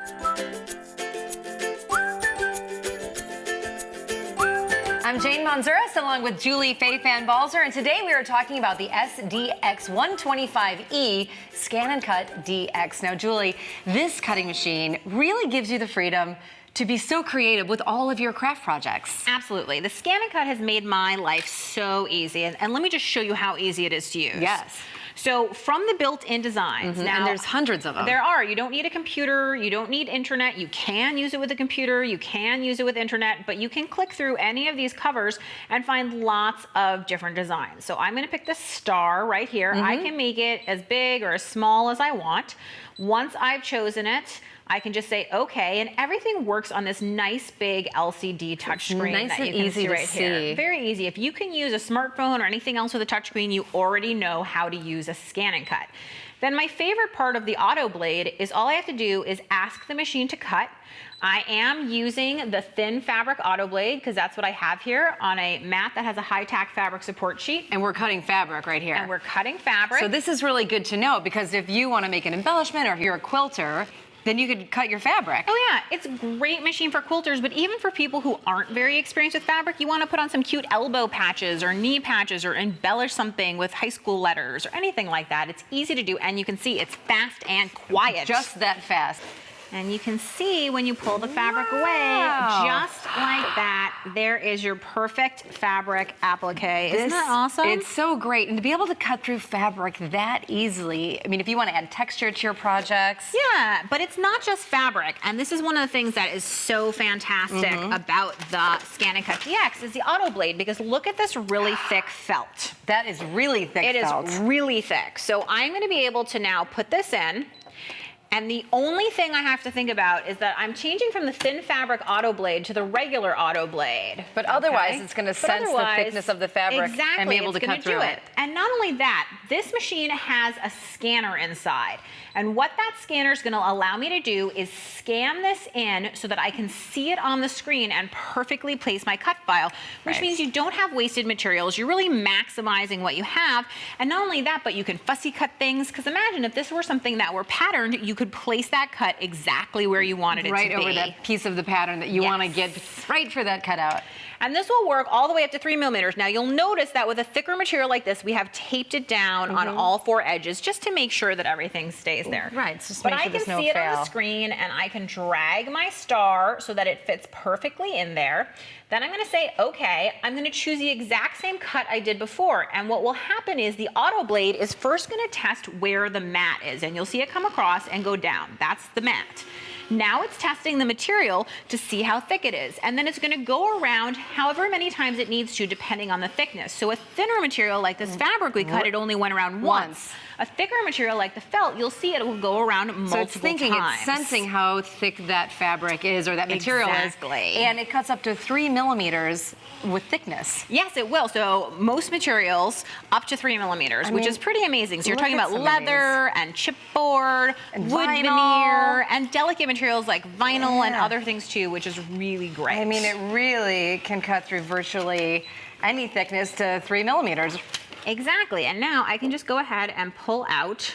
I'm Jane Monzuris along with Julie Faye Fan Balzer, and today we are talking about the SDX125E ScanNCut DX. Now, Julie, this cutting machine really gives you the freedom to be so creative with all of your craft projects. Absolutely. The ScanNCut has made my life so easy, and let me just show you how easy it is to use. Yes. So from the built-in designs, now and there's hundreds of them. There are. You don't need a computer, you don't need internet. You can use it with a computer, you can use it with internet, but you can click through any of these covers and find lots of different designs. So I'm going to pick the star right here. I can make it as big or as small as I want. Once I've chosen it, I can just say okay, and everything works on this nice big LCD touchscreen nice that you and can easy see to right here. Very easy. If you can use a smartphone or anything else with a touchscreen, you already know how to use a ScanNCut. Then my favorite part of the AutoBlade is all I have to do is ask the machine to cut. I am using the thin fabric AutoBlade because that's what I have here on a mat that has a high-tack fabric support sheet. And we're cutting fabric right here. And we're cutting fabric. So this is really good to know, because if you want to make an embellishment or if you're a quilter, then you could cut your fabric. Oh yeah, it's a great machine for quilters, but even for people who aren't very experienced with fabric, you want to put on some cute elbow patches or knee patches or embellish something with high school letters or anything like that. It's easy to do, and you can see it's fast and quiet. Just that fast. And you can see when you pull the fabric away, just like that, there is your perfect fabric applique. Isn't that awesome? It's so great. And to be able to cut through fabric that easily, I mean, if you want to add texture to your projects. Yeah, but it's not just fabric. And this is one of the things that is so fantastic about the ScanNCut DX is the AutoBlade, because look at this really thick felt. That is really thick felt. It is really thick. So I'm going to be able to now put this in. And the only thing I have to think about is that I'm changing from the thin fabric AutoBlade to the regular AutoBlade. But otherwise, it's going to sense the thickness of the fabric and be able to cut through it. And not only that, this machine has a scanner inside. And what that scanner is going to allow me to do is scan this in so that I can see it on the screen and perfectly place my cut file, which means you don't have wasted materials. You're really maximizing what you have. And not only that, but you can fussy cut things, because imagine if this were something that were patterned, you could place that cut exactly where you wanted it to be. Right over that piece of the pattern that you want to get right for that cutout. And this will work all the way up to 3 millimeters. Now you'll notice that with a thicker material like this, we have taped it down on all 4 edges just to make sure that everything stays there. Right, just but make sure I can there's no see it fail. on the screen, and I can drag my star so that it fits perfectly in there. Then I'm going to say, okay, I'm going to choose the exact same cut I did before. And what will happen is the AutoBlade is first going to test where the mat is. And you'll see it come across and go down. That's the mat. Now it's testing the material to see how thick it is. And then it's going to go around however many times it needs to, depending on the thickness. So a thinner material like this fabric we cut, it only went around once. A thicker material like the felt, you'll see it will go around multiple times. So it's sensing how thick that fabric is, or that material is. And it cuts up to 3 millimeters with thickness. Yes, it will. So most materials up to 3 millimeters, which is pretty amazing. So you're talking about leather and chipboard, and wood veneer, and delicate materials like vinyl and other things too, which is really great. I mean, it really can cut through virtually any thickness to 3 millimeters. Exactly. And now I can just go ahead and pull out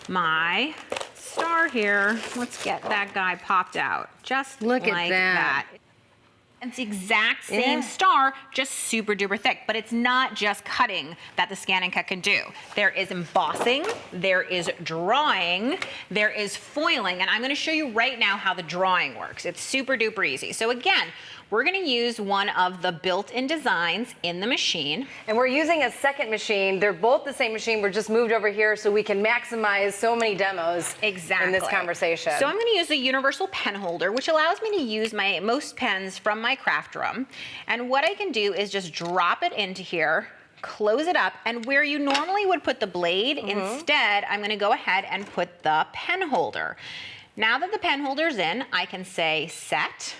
my star here. Let's get that guy popped out. Just look like at that. It's the exact same star, just super duper thick. But it's not just cutting that the ScanNCut can do. There is embossing, there is drawing, there is foiling, and I'm going to show you right now how the drawing works. It's super duper easy. So again, we're going to use one of the built-in designs in the machine. And we're using a second machine. They're both the same machine. We're just moved over here so we can maximize so many demos in this conversation. So I'm going to use the universal pen holder, which allows me to use most pens from my craft room. And what I can do is just drop it into here, close it up, and where you normally would put the blade, instead, I'm going to go ahead and put the pen holder. Now that the pen holder's in, I can say set.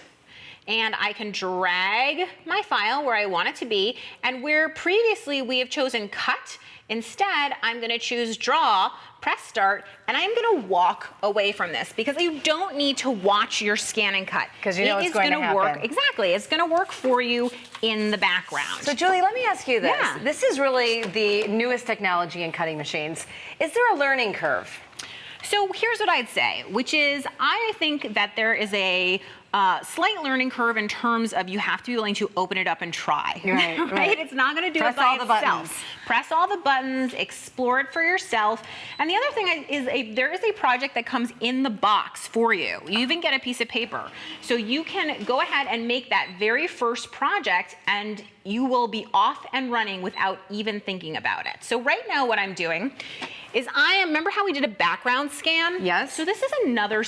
And I can drag my file where I want it to be, and where previously we have chosen cut, instead I'm going to choose draw, press start, and I'm going to walk away from this, because you don't need to watch your ScanNCut. Because you know it's going to happen. Exactly, it's going to work for you in the background. So Julie, let me ask you this. This is really the newest technology in cutting machines. Is there a learning curve? So here's what I'd say, which is I think that there is a slight learning curve in terms of you have to be willing to open it up and try. Right? It's not going to do it by itself. Press all the buttons, explore it for yourself. And the other thing is there is a project that comes in the box for you. You even get a piece of paper. So you can go ahead and make that very first project and you will be off and running without even thinking about it. So right now what I'm doing is remember how we did a background scan? Yes. So this is another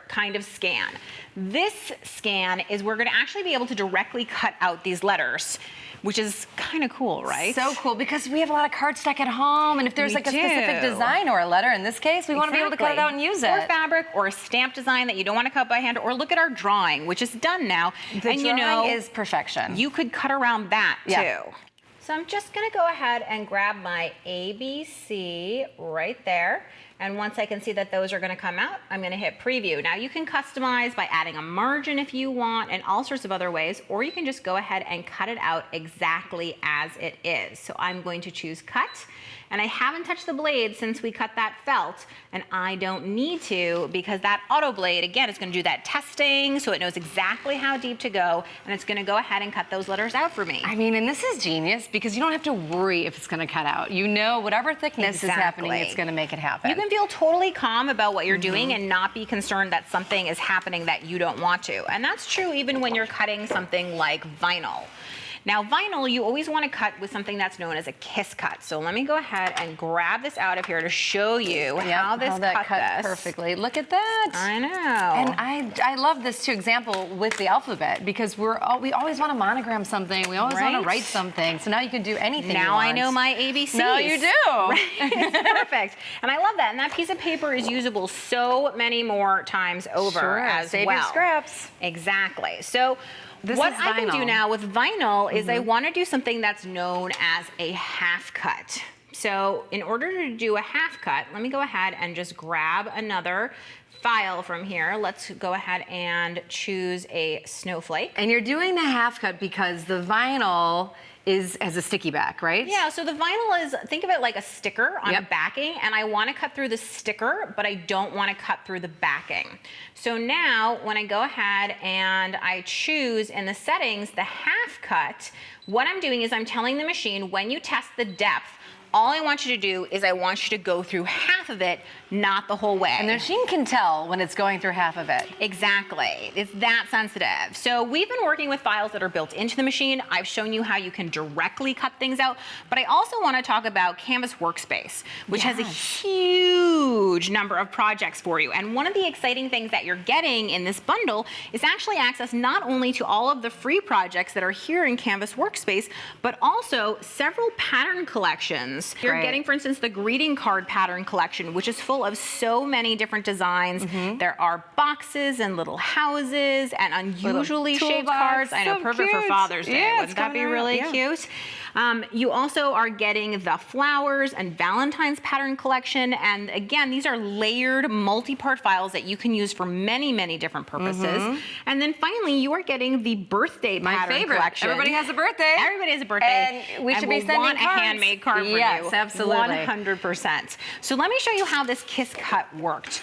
kind of scan. This scan is we're going to actually be able to directly cut out these letters, which is kind of cool, right? So cool, because we have a lot of cardstock at home, and if there's like a specific design or a letter, in this case, we want to be able to cut it out and use it. Or fabric, or a stamp design that you don't want to cut by hand, or look at our drawing, which is done now. The drawing is perfection. You could cut around that too. So I'm just going to go ahead and grab my ABC right there. And once I can see that those are going to come out, I'm going to hit preview. Now you can customize by adding a margin if you want and all sorts of other ways, or you can just go ahead and cut it out exactly as it is. So I'm going to choose cut, and I haven't touched the blade since we cut that felt, and I don't need to because that AutoBlade, again, is going to do that testing so it knows exactly how deep to go, and it's going to go ahead and cut those letters out for me. I mean, and this is genius because you don't have to worry if it's going to cut out. You know whatever thickness is happening, it's going to make it happen. You can feel totally calm about what you're doing and not be concerned that something is happening that you don't want to. And that's true even when you're cutting something like vinyl. Now vinyl, you always want to cut with something that's known as a kiss cut. So let me go ahead and grab this out of here to show you how this cut perfectly. Look at that. I know. And I love this too example with the alphabet because we always want to monogram something. We always want to write something. So now you can do anything Now I know my ABCs. Now you do. Right? It's perfect. And I love that. And that piece of paper is usable so many more times over as Save well. your scraps. Exactly. So what I can do now with vinyl is I want to do something that's known as a half cut. So in order to do a half cut, let me go ahead and just grab another file from here. Let's go ahead and choose a snowflake. And you're doing the half cut because the vinyl has a sticky back, right? Yeah, so the vinyl is, think of it like a sticker on a backing, and I want to cut through the sticker, but I don't want to cut through the backing. So now, when I go ahead and I choose in the settings the half cut, what I'm doing is I'm telling the machine when you test the depth, all I want you to do is I want you to go through half of it, not the whole way. And the machine can tell when it's going through half of it. Exactly. It's that sensitive. So we've been working with files that are built into the machine. I've shown you how you can directly cut things out, but I also want to talk about CanvasWorkspace, which has a huge number of projects for you. And one of the exciting things that you're getting in this bundle is actually access not only to all of the free projects that are here in CanvasWorkspace, but also several pattern collections. You're getting, for instance, the greeting card pattern collection, which is full of so many different designs. There are boxes and little houses and unusually shaped cards. I know, perfect for Father's Day. Wouldn't that be really cute? You also are getting the flowers and Valentine's pattern collection. And again, these are layered multi-part files that you can use for many, many different purposes. And then finally, you are getting the birthday pattern collection. Everybody has a birthday. Everybody has a birthday. And we should be sending want cards. A handmade card for you. Yes, absolutely. 100%. So let me show you how this kiss cut worked.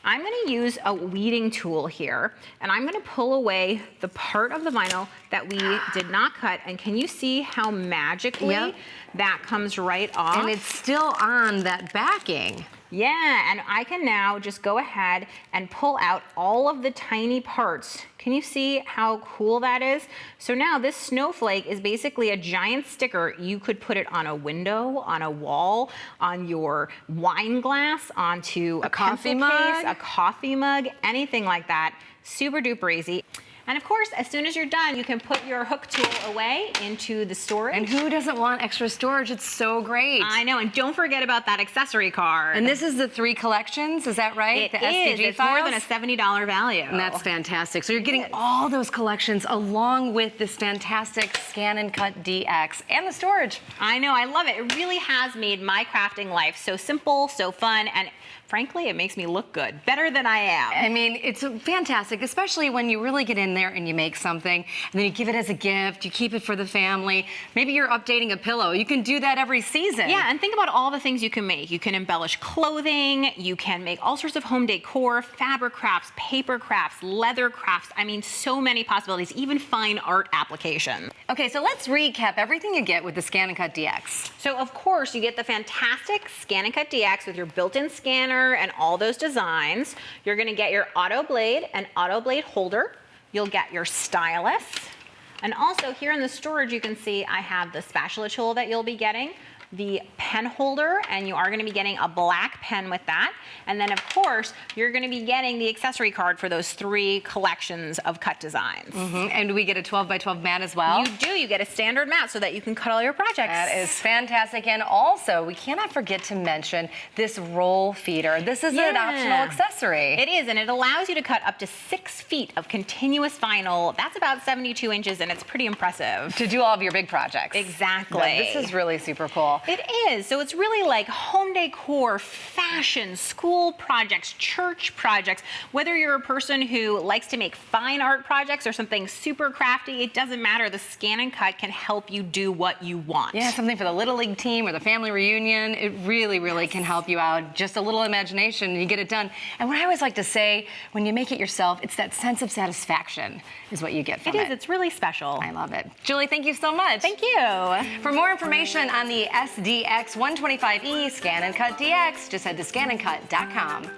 I'm going to use a weeding tool here, and I'm going to pull away the part of the vinyl that we did not cut. And can you see how magically that comes right off? And it's still on that backing. Yeah, and I can now just go ahead and pull out all of the tiny parts. Can you see how cool that is? So now this snowflake is basically a giant sticker. You could put it on a window, on a wall, on your wine glass, onto a coffee mug, a coffee mug, anything like that. Super duper easy. And of course, as soon as you're done, you can put your hook tool away into the storage. And who doesn't want extra storage? It's so great. I know, and don't forget about that accessory card. And this is the 3 collections, is that right? It is. It's more than a $70 value. And that's fantastic. So you're getting all those collections along with this fantastic ScanNCut DX and the storage. I know, I love it. It really has made my crafting life so simple, so fun, and frankly, it makes me look good, better than I am. I mean, it's fantastic, especially when you really get into in there and you make something, and then you give it as a gift, you keep it for the family. Maybe you're updating a pillow. You can do that every season. Yeah, and think about all the things you can make. You can embellish clothing, you can make all sorts of home decor, fabric crafts, paper crafts, leather crafts. I mean, so many possibilities, even fine art applications. Okay, so let's recap everything you get with the ScanNCut DX. So of course you get the fantastic ScanNCut DX with your built-in scanner and all those designs. You're gonna get your AutoBlade and AutoBlade holder. You'll get your stylus. And also here in the storage you can see I have the spatula tool that you'll be getting, the pen holder, and you are gonna be getting a black pen with that. And then of course, you're gonna be getting the accessory card for those 3 collections of cut designs. And do we get a 12 by 12 mat as well? You do, you get a standard mat so that you can cut all your projects. That is fantastic. And also, we cannot forget to mention this roll feeder. This is an optional accessory. It is, and it allows you to cut up to 6 feet of continuous vinyl. That's about 72 inches, and it's pretty impressive. To do all of your big projects. Exactly. This is really super cool. It is. So it's really like home decor, fashion, school projects, church projects. Whether you're a person who likes to make fine art projects or something super crafty, it doesn't matter. The ScanNCut can help you do what you want. Yeah, something for the Little League team or the family reunion. It really, really can help you out. Just a little imagination and you get it done. And what I always like to say, when you make it yourself, it's that sense of satisfaction is what you get from it. It is. It's really special. I love it. Julie, thank you so much. Thank you. For more information on the SDX125E ScanNCut DX, just head to ScanNCut.com.